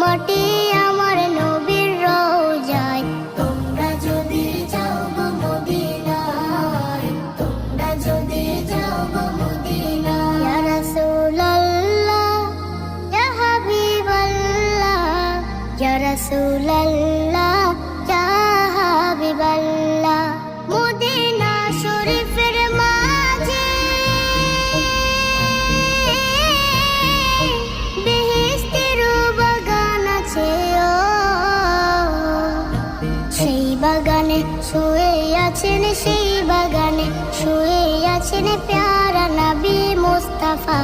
মাটি আমার নবীর রওজায়। তোমরা যদি যাও গো মদিনায়, তোমরা যদি যাও গো মদিনায়। ইয়া রাসূলুল্লাহ ইয়া হাবিবাল্লাহ, ইয়া রাসূলুল্লাহ ইয়া হাবিবাল্লাহ। মদিনা শরীফের মাঝে বেহেশতের বাগান আছে, সেই বাগানে শুয়ে আছেন, সেই বাগানে শুয়ে আছেন প্যারা নবী মুস্তাফা।